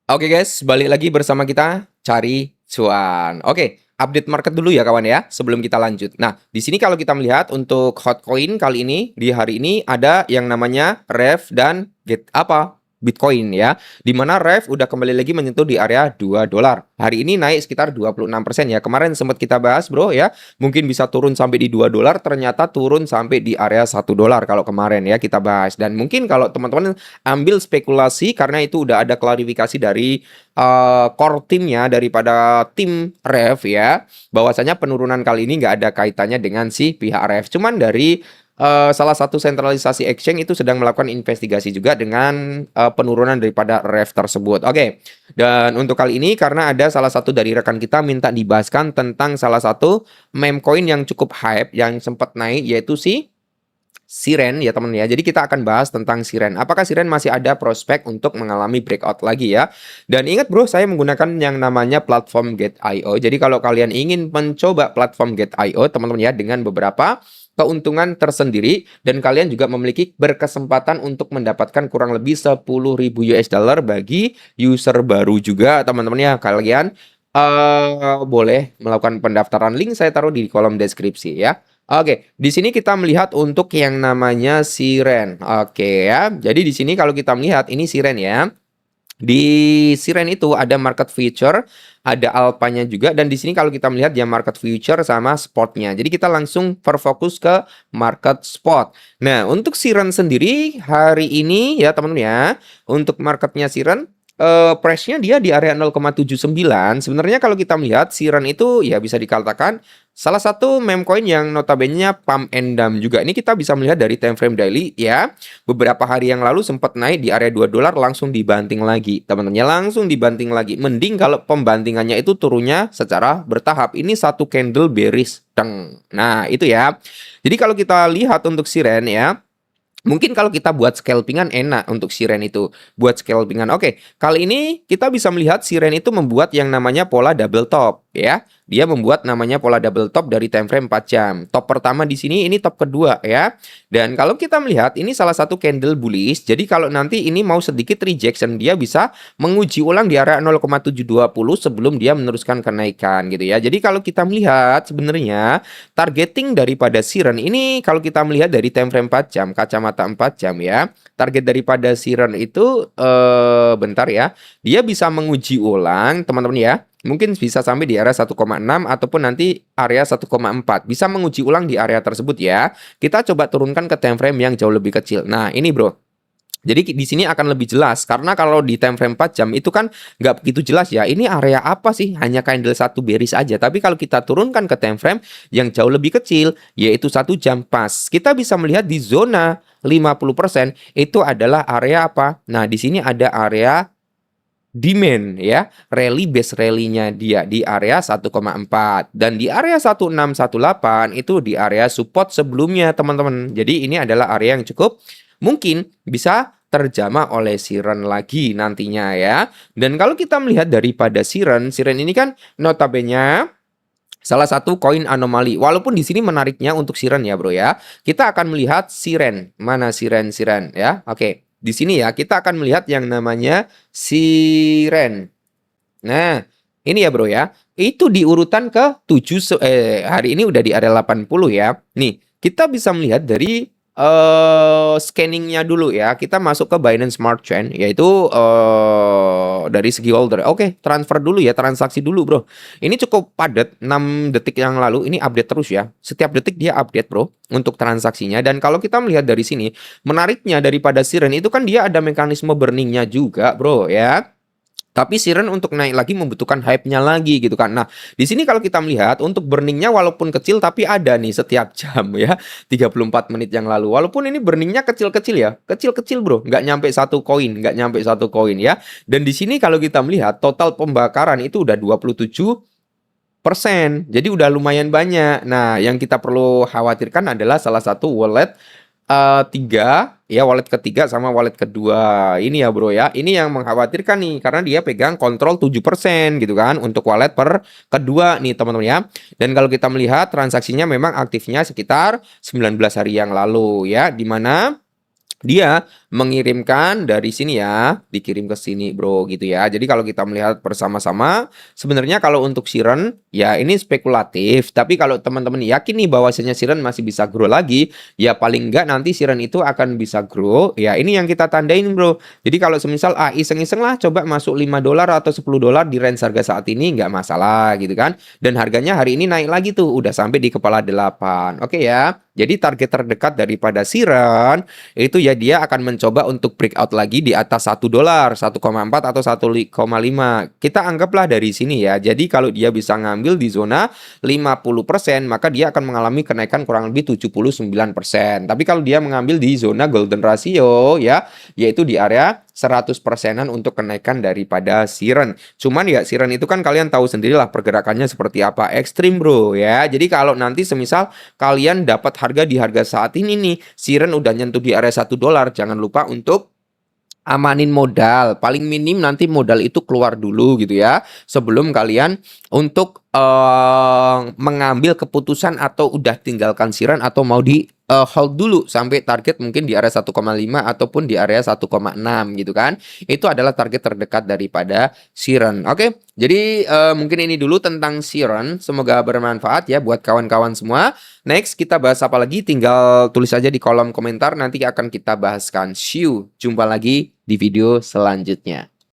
Oke guys, balik lagi bersama kita cari cuan. Oke, update market dulu ya kawan ya, sebelum kita lanjut. Nah, di sini kalau kita melihat untuk Hotcoin kali ini di hari ini ada yang namanya REV dan Bitcoin ya. Di mana REV udah kembali lagi menyentuh di area 2 dolar. Hari ini naik sekitar 26% ya. Kemarin sempat kita bahas bro ya, mungkin bisa turun sampai di 2 dolar, ternyata turun sampai di area 1 dolar kalau kemarin ya kita bahas. Dan mungkin kalau teman-teman ambil spekulasi karena itu udah ada klarifikasi dari core timnya daripada tim REV ya, bahwasanya penurunan kali ini nggak ada kaitannya dengan si pihak REV, cuman dari salah satu sentralisasi exchange itu sedang melakukan investigasi juga dengan penurunan daripada REV tersebut. Oke. Dan untuk kali ini karena ada salah satu dari rekan kita minta dibahaskan tentang salah satu meme coin yang cukup hype yang sempat naik, yaitu si Siren ya teman ya. Jadi kita akan bahas tentang Siren. Apakah Siren masih ada prospek untuk mengalami breakout lagi ya? Dan ingat bro, saya menggunakan yang namanya platform Get.io. Jadi kalau kalian ingin mencoba platform Get.io teman-teman ya, dengan beberapa keuntungan tersendiri, dan kalian juga memiliki berkesempatan untuk mendapatkan kurang lebih 10.000 US dollar bagi user baru juga teman-teman ya. Kalian boleh melakukan pendaftaran, link saya taruh di kolom deskripsi ya. Oke, di sini kita melihat untuk yang namanya Siren. Oke ya. Jadi di sini kalau kita melihat ini Siren ya. Di Siren itu ada market future, ada alpanya juga, dan di sini kalau kita melihat dia market future sama spotnya. Jadi kita langsung berfokus ke market spot. Nah, untuk Siren sendiri hari ini ya teman-teman ya, untuk marketnya Siren price-nya dia di area 0,79. Sebenarnya kalau kita melihat Siren itu ya bisa dikatakan salah satu meme coin yang notabene pump and dump juga. Ini kita bisa melihat dari time frame daily ya. Beberapa hari yang lalu sempat naik di area 2 dolar, langsung dibanting lagi. Teman-teman, langsung dibanting lagi. Mending kalau pembantingannya itu turunnya secara bertahap. Ini satu candle bearish. Nah, itu ya. Jadi kalau kita lihat untuk Siren ya, mungkin kalau kita buat scalpingan enak untuk Siren itu. Buat scalpingan. Oke, kali ini kita bisa melihat Siren itu membuat yang namanya pola double top ya. Dia membuat namanya pola double top dari time frame 4 jam. Top pertama di sini, ini top kedua ya. Dan kalau kita melihat ini salah satu candle bullish. Jadi kalau nanti ini mau sedikit rejection, dia bisa menguji ulang di area 0,720 sebelum dia meneruskan kenaikan gitu ya. Jadi kalau kita melihat sebenarnya targeting daripada Siren ini, kalau kita melihat dari time frame 4 jam, kacamata 4 jam ya, target daripada Siren itu bentar ya, dia bisa menguji ulang teman-teman ya. Mungkin bisa sampai di area 1,6 ataupun nanti area 1,4. Bisa menguji ulang di area tersebut ya. Kita coba turunkan ke time frame yang jauh lebih kecil. Nah, ini bro. Jadi di sini akan lebih jelas karena kalau di time frame 4 jam itu kan nggak begitu jelas ya. Ini area apa sih? Hanya candle satu bearish aja. Tapi kalau kita turunkan ke time frame yang jauh lebih kecil, yaitu 1 jam pas, kita bisa melihat di zona 50% itu adalah area apa? Nah, di sini ada area demand ya, rally base rally-nya dia di area 1,4 dan di area 1618 itu di area support sebelumnya teman-teman. Jadi ini adalah area yang cukup mungkin bisa terjamah oleh Siren lagi nantinya ya. Dan kalau kita melihat daripada Siren ini kan notabene salah satu koin anomali. Walaupun di sini menariknya untuk Siren ya bro ya. Kita akan melihat Siren. Mana Siren ya. Oke. Di sini ya kita akan melihat yang namanya Siren. Nah, ini ya bro ya. Itu di urutan ke 7 hari ini udah di area 80 ya. Nih, kita bisa melihat dari scanningnya dulu ya. Kita masuk ke Binance Smart Chain, yaitu dari segi holder. Oke, transfer dulu ya, transaksi dulu bro. Ini cukup padat, 6 detik yang lalu. Ini update terus ya. Setiap detik dia update bro untuk transaksinya. Dan kalau kita melihat dari sini, menariknya daripada Siren itu kan dia ada mekanisme burningnya juga bro ya. Tapi Siren untuk naik lagi membutuhkan hype-nya lagi gitu kan. Nah, di sini kalau kita melihat untuk burningnya walaupun kecil tapi ada nih setiap jam ya. 34 menit yang lalu. Walaupun ini burningnya kecil-kecil ya. Kecil-kecil bro. Nggak nyampe 1 koin. Nggak nyampe 1 koin ya. Dan di sini kalau kita melihat total pembakaran itu udah 27%. Jadi udah lumayan banyak. Nah, yang kita perlu khawatirkan adalah salah satu wallet tiga ya, wallet ketiga sama wallet kedua ini ya bro ya. Ini yang mengkhawatirkan nih karena dia pegang kontrol 7% gitu kan untuk wallet per kedua nih teman-teman ya. Dan kalau kita melihat transaksinya memang aktifnya sekitar 19 hari yang lalu ya, dimana dia mengirimkan dari sini ya, dikirim ke sini bro gitu ya. Jadi kalau kita melihat bersama-sama, sebenarnya kalau untuk Siren ya ini spekulatif. Tapi kalau teman-teman yakin nih bahwasanya Siren masih bisa grow lagi, ya paling enggak nanti Siren itu akan bisa grow. Ya ini yang kita tandain bro. Jadi kalau semisal iseng-iseng lah coba masuk $5 atau $10 di range harga saat ini nggak masalah gitu kan. Dan harganya hari ini naik lagi tuh, udah sampai di kepala 8. Oke ya. Jadi target terdekat daripada Siren itu ya dia akan mencoba untuk breakout lagi di atas $1, 1,4 atau 1,5. Kita anggaplah dari sini ya. Jadi kalau dia bisa ngambil di zona 50%, maka dia akan mengalami kenaikan kurang lebih 79%. Tapi kalau dia mengambil di zona golden ratio ya, yaitu di area 100%-an untuk kenaikan daripada Siren. Cuman ya Siren itu kan kalian tahu sendirilah pergerakannya seperti apa, ekstrim bro ya. Jadi kalau nanti semisal kalian dapat harga di harga saat ini nih, Siren udah nyentuh di area $1, jangan lupa untuk amanin modal. Paling minim nanti modal itu keluar dulu gitu ya, sebelum kalian untuk mengambil keputusan atau udah tinggalkan Siren atau mau di hold dulu sampai target mungkin di area 1,5 ataupun di area 1,6 gitu kan. Itu adalah target terdekat daripada Siren. Oke. Jadi mungkin ini dulu tentang Siren. Semoga bermanfaat ya buat kawan-kawan semua. Next kita bahas apa lagi? Tinggal tulis aja di kolom komentar, nanti akan kita bahaskan. See you. Jumpa lagi di video selanjutnya.